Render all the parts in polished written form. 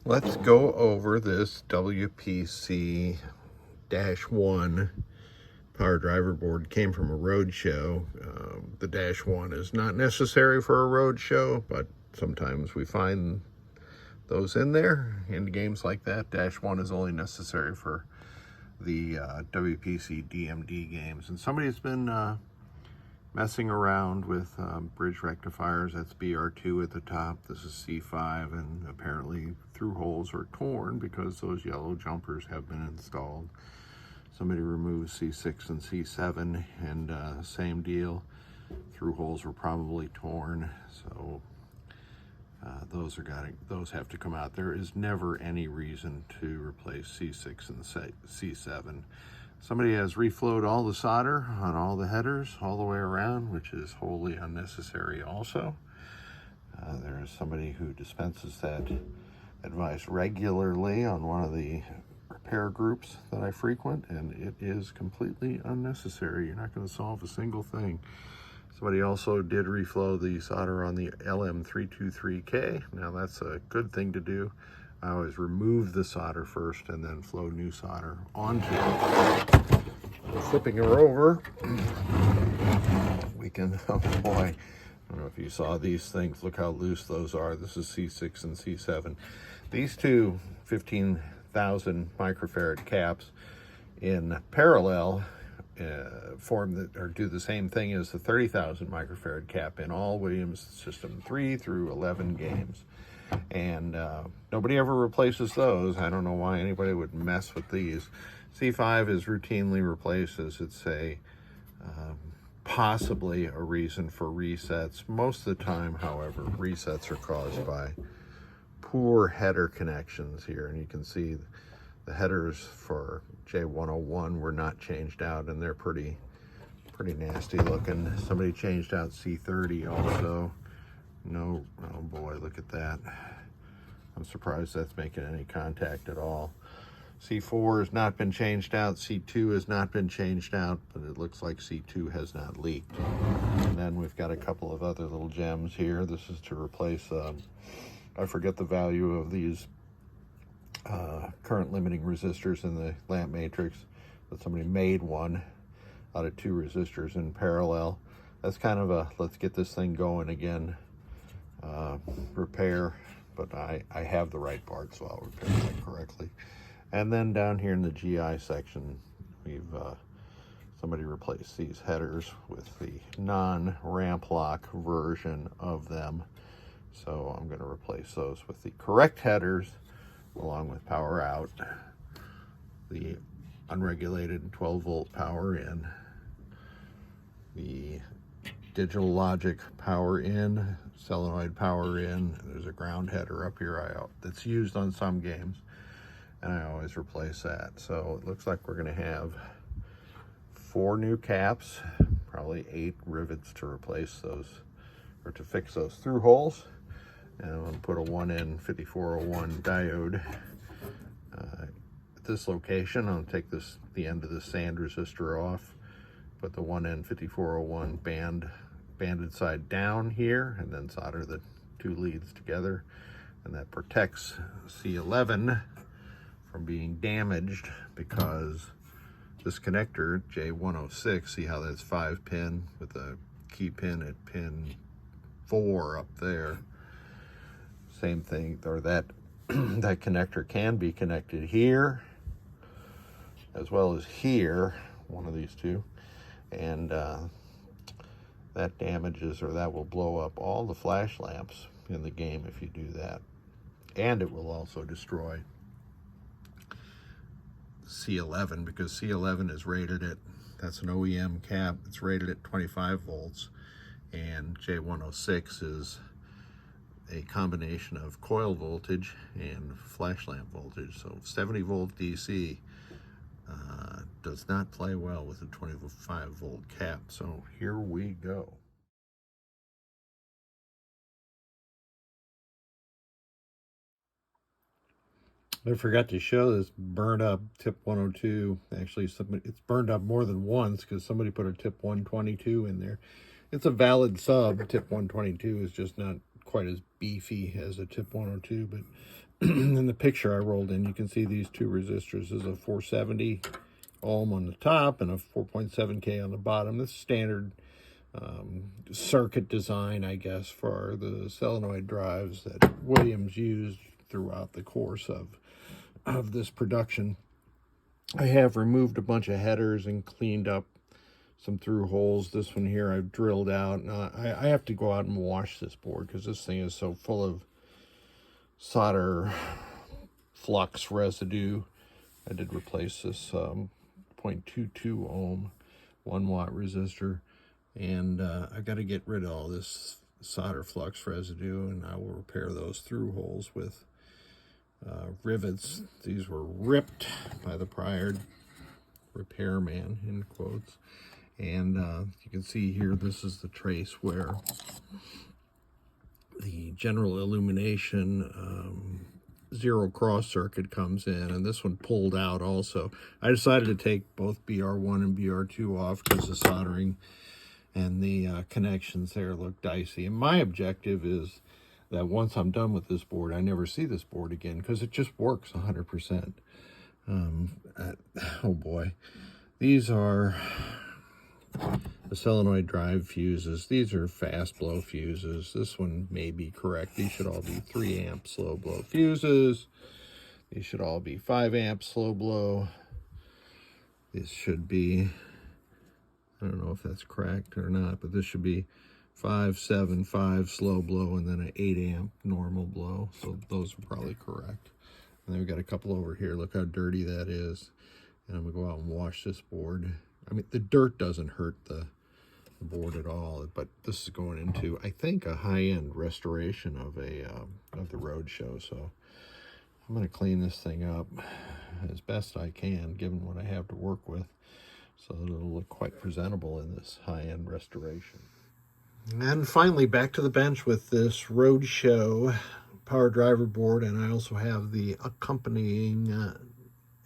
Let's go over this WPC-1 PowerDriver board. Came from a RoadShow. The -1 is not necessary for a RoadShow, but sometimes we find those in there. In games like that, -1 is only necessary for the WPC DMD games. And somebody's been messing around with bridge rectifiers. That's BR2 at the top. This is C5, and apparently through holes are torn because those yellow jumpers have been installed. Somebody removed C6 and C7, and same deal. Through holes were probably torn, so those have to come out. There is never any reason to replace C6 and C7. Somebody has reflowed all the solder on all the headers all the way around, which is wholly unnecessary also. There is somebody who dispenses that advice regularly on one of the repair groups that I frequent, and it is completely unnecessary. You're not going to solve a single thing. Somebody also did reflow the solder on the LM323K. Now that's a good thing to do. I always remove the solder first and then flow new solder onto it. Flipping her over, we can, oh boy, I don't know if you saw these things. Look how loose those are. This is C6 and C7. These two 15,000 microfarad caps in parallel do the same thing as the 30,000 microfarad cap in all Williams System 3 through 11 games. And nobody ever replaces those. I don't know why anybody would mess with these. C5 is routinely replaced as it's possibly a reason for resets. Most of the time, however, resets are caused by poor header connections here. And you can see the headers for J101 were not changed out, and they're pretty nasty looking. Somebody changed out C30 also. No, oh boy, look at that. I'm surprised that's making any contact at all. C4 has not been changed out. C2 has not been changed out, but it looks like C2 has not leaked. And then we've got a couple of other little gems here. This is to replace, I forget the value of these current limiting resistors in the lamp matrix, but somebody made one out of two resistors in parallel. That's kind of a, let's get this thing going again, repair, but I have the right part, so I'll repair that correctly. And then down here in the GI section, we've somebody replaced these headers with the non-ramp lock version of them. So I'm going to replace those with the correct headers, along with power out, the unregulated 12-volt power in, the digital logic power in, solenoid power in. There's a ground header up here that's used on some games, and I always replace that. So it looks like we're going to have 4 new caps, probably 8 rivets to replace those, or to fix those through holes. And I'm going to put a 1N5401 diode at this location. I'll take the end of the sand resistor off, put the 1N5401 banded side down here, and then solder the 2 leads together. And that protects C11 from being damaged, because this connector, J106, see how that's 5-pin with a key pin at pin 4 up there. Same thing, or that that connector can be connected here as well as here, one of these two, and that damages, or that will blow up all the flash lamps in the game if you do that. And it will also destroy C11, because C11 is rated at, that's an OEM cap, it's rated at 25 volts, and J106 is a combination of coil voltage and flash lamp voltage. So 70 volt DC does not play well with a 25 volt cap. So here we go. I forgot to show this burned up tip 102. Actually, it's burned up more than once because somebody put a tip 122 in there. It's a valid sub. Tip 122 is just not quite as beefy as a tip 102, but in the picture I rolled in, you can see these two resistors. There's a 470 ohm on the top and a 4.7K on the bottom. This is standard circuit design, I guess, for the solenoid drives that Williams used throughout the course of this production. I have removed a bunch of headers and cleaned up some through holes. This one here I've drilled out. I have to go out and wash this board because this thing is so full of solder flux residue. I did replace this 0.22 ohm 1 watt resistor, and I got to get rid of all this solder flux residue, and I will repair those through holes with rivets. These were ripped by the prior repairman, in quotes. And you can see here, this is the trace where the general illumination zero cross circuit comes in, and this one pulled out also. I decided to take both BR1 and BR2 off because the soldering and the connections there look dicey. And my objective is that once I'm done with this board, I never see this board again because it just works 100%. Oh boy. These are the solenoid drive fuses. These are fast blow fuses. This one may be correct. These should all be 3 amp slow blow fuses. These should all be 5 amp slow blow. This should be, I don't know if that's correct or not, but this should be 5, 7, 5 slow blow, and then an 8 amp normal blow. So those are probably correct. And then we've got a couple over here. Look how dirty that is. And I'm gonna go out and wash this board. I mean, the dirt doesn't hurt the board at all, but this is going into, I think, a high-end restoration of the RoadShow. So I'm going to clean this thing up as best I can, given what I have to work with, so that it'll look quite presentable in this high-end restoration. And finally, back to the bench with this RoadShow PowerDriver board, and I also have the accompanying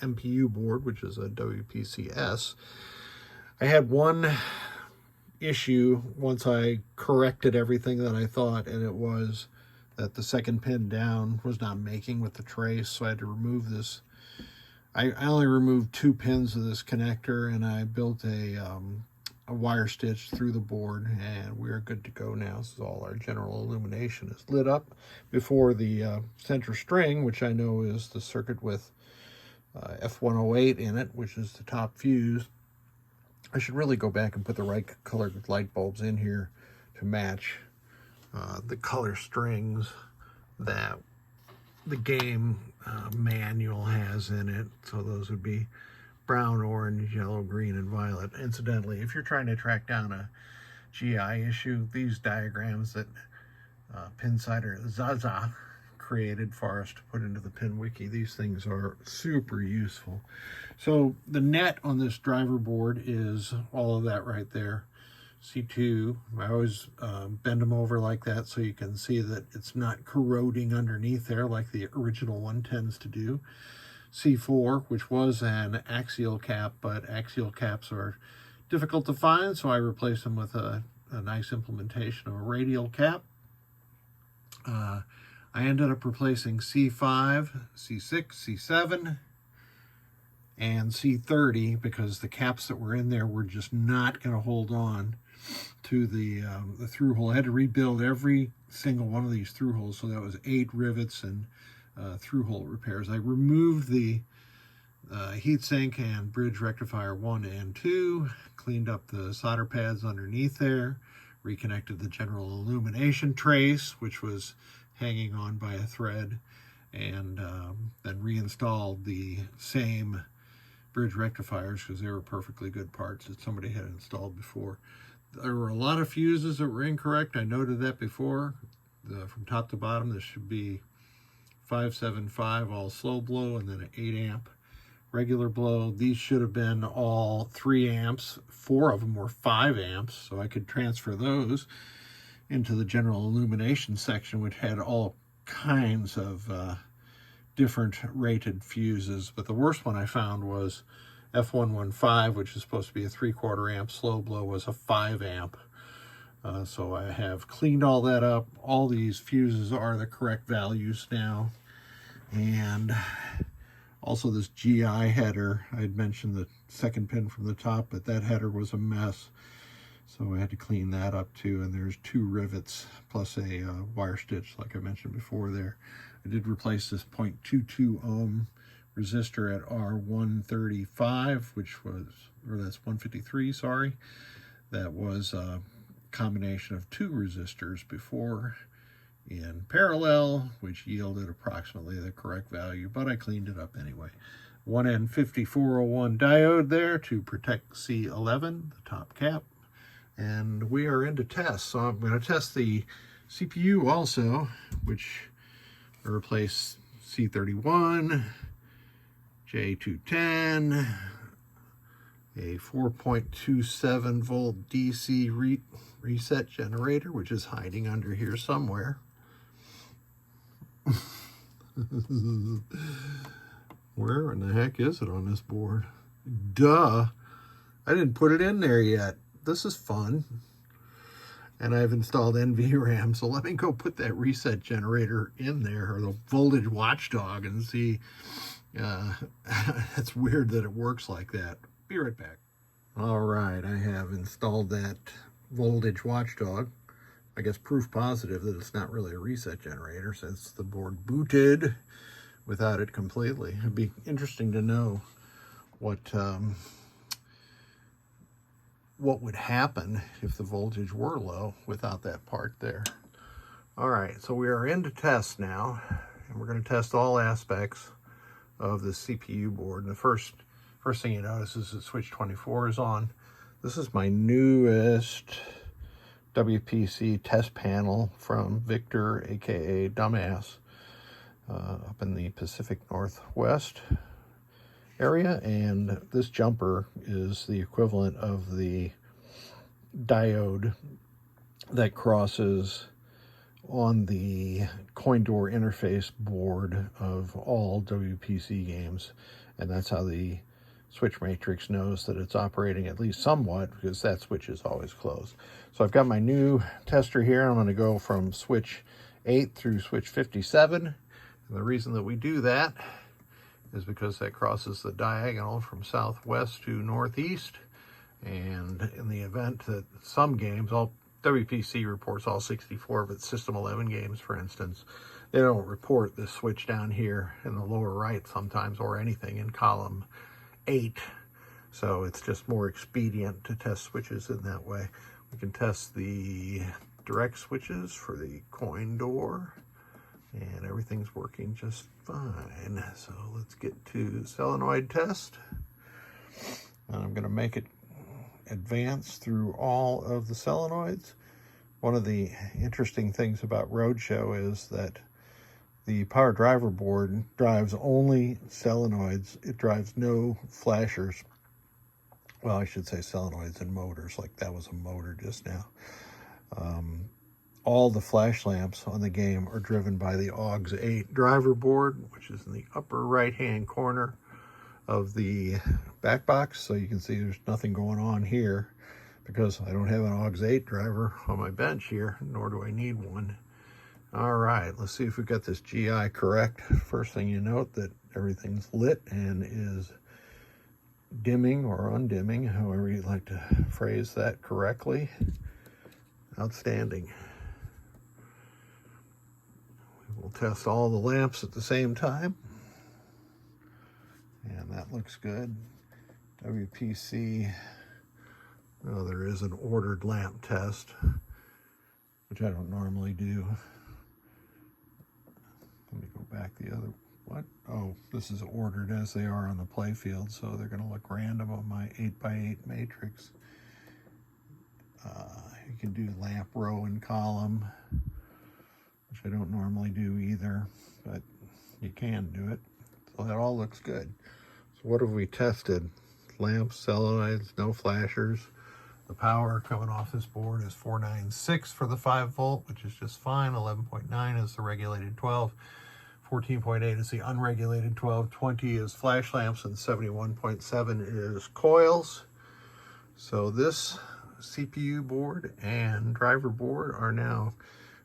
MPU board, which is a WPCS. I had one issue once I corrected everything that I thought, and it was that the second pin down was not making with the trace, so I had to remove this. I only removed 2 pins of this connector, and I built a wire stitch through the board, and we're good to go now. This is all our general illumination is lit up before the center string, which I know is the circuit with F108 in it, which is the top fuse. I should really go back and put the right colored light bulbs in here to match the color strings that the game manual has in it. So those would be brown, orange, yellow, green, and violet. Incidentally, if you're trying to track down a GI issue, these diagrams that Pinsider Zaza created for us to put into the pin wiki, these things are super useful. So the net on this driver board is all of that right there. C2, I always bend them over like that so you can see that it's not corroding underneath there like the original one tends to do. C4, which was an axial cap, but axial caps are difficult to find, so I replaced them with a nice implementation of a radial cap. I ended up replacing C5, C6, C7, and C30 because the caps that were in there were just not going to hold on to the through hole. I had to rebuild every single one of these through holes, so that was 8 rivets and through hole repairs. I removed the heatsink and bridge rectifier 1 and 2, cleaned up the solder pads underneath there, reconnected the general illumination trace, which was hanging on by a thread, and then reinstalled the same bridge rectifiers because they were perfectly good parts that somebody had installed before. There were a lot of fuses that were incorrect. I noted that before. From top to bottom, this should be 575 all slow blow, and then an 8 amp regular blow. These should have been all 3 amps. 4 of them were 5 amps, so I could transfer those into the general illumination section, which had all kinds of different rated fuses. But the worst one I found was F115, which is supposed to be a 3/4 amp slow blow, was a 5 amp So I have cleaned all that up. All these fuses are the correct values now. And also this GI header, I had mentioned the second pin from the top, but that header was a mess. So I had to clean that up too. And there's 2 rivets plus a wire stitch, like I mentioned before there. I did replace this 0.22 ohm resistor at R135, which was, or that's 153, sorry. That was a combination of 2 resistors before in parallel, which yielded approximately the correct value, but I cleaned it up anyway. 1N5401 diode there to protect C11, the top cap. And we are into tests. So I'm going to test the CPU also, which I replace C31, J210, a 4.27 volt DC reset generator, which is hiding under here somewhere. Where in the heck is it on this board? Duh! I didn't put it in there yet. This is fun. And I've installed NVRAM, so let me go put that reset generator in there, or the voltage watchdog, and see. It's weird that it works like that. Be right back. All right, I have installed that voltage watchdog. I guess proof positive that it's not really a reset generator since the board booted without it completely. It'd be interesting to know what would happen if the voltage were low without that part there. All right, so we are into test now, and we're going to test all aspects of the CPU board. And the first thing you notice is that switch 24 is on. This is my newest WPC test panel from Victor, aka Dumbass, up in the Pacific Northwest area. And this jumper is the equivalent of the diode that crosses on the coin door interface board of all WPC games, and that's how the switch matrix knows that it's operating at least somewhat, because that switch is always closed. So I've got my new tester here. I'm going to go from switch 8 through switch 57, and the reason that we do that is because that crosses the diagonal from southwest to northeast. And in the event that some games, all WPC reports all 64, but System 11 games, for instance, they don't report this switch down here in the lower right sometimes, or anything in column 8. So it's just more expedient to test switches in that way. We can test the direct switches for the coin door, and everything's working just fine. So let's get to solenoid test. And I'm going to make it advance through all of the solenoids. One of the interesting things about RoadShow is that the PowerDriver board drives only solenoids. It drives no flashers. Well, I should say solenoids and motors, like that was a motor just now. All the flash lamps on the game are driven by the AUX 8 driver board, which is in the upper right-hand corner of the back box. So you can see there's nothing going on here because I don't have an AUX 8 driver on my bench here, nor do I need one. All right, let's see if we got this GI correct. First thing you note that everything's lit and is dimming or undimming, however you'd like to phrase that correctly. Outstanding. We will test all the lamps at the same time. And that looks good. WPC, oh, there is an ordered lamp test, which I don't normally do. Let me go back the other, what? Oh, this is ordered as they are on the play field, so they're going to look random on my 8x8 matrix. You can do lamp row and column, which I don't normally do either, but you can do it. So that all looks good. So what have we tested? Lamps, solenoids, no flashers. The power coming off this board is 496 for the 5 volt, which is just fine. 11.9 is the regulated 12. 14.8 is the unregulated 12. 20 is flash lamps, and 71.7 is coils. So this CPU board and driver board are now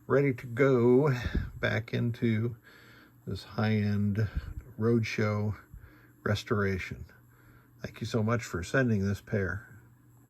ready to go back into this high-end RoadShow restoration. Thank you so much for sending this pair.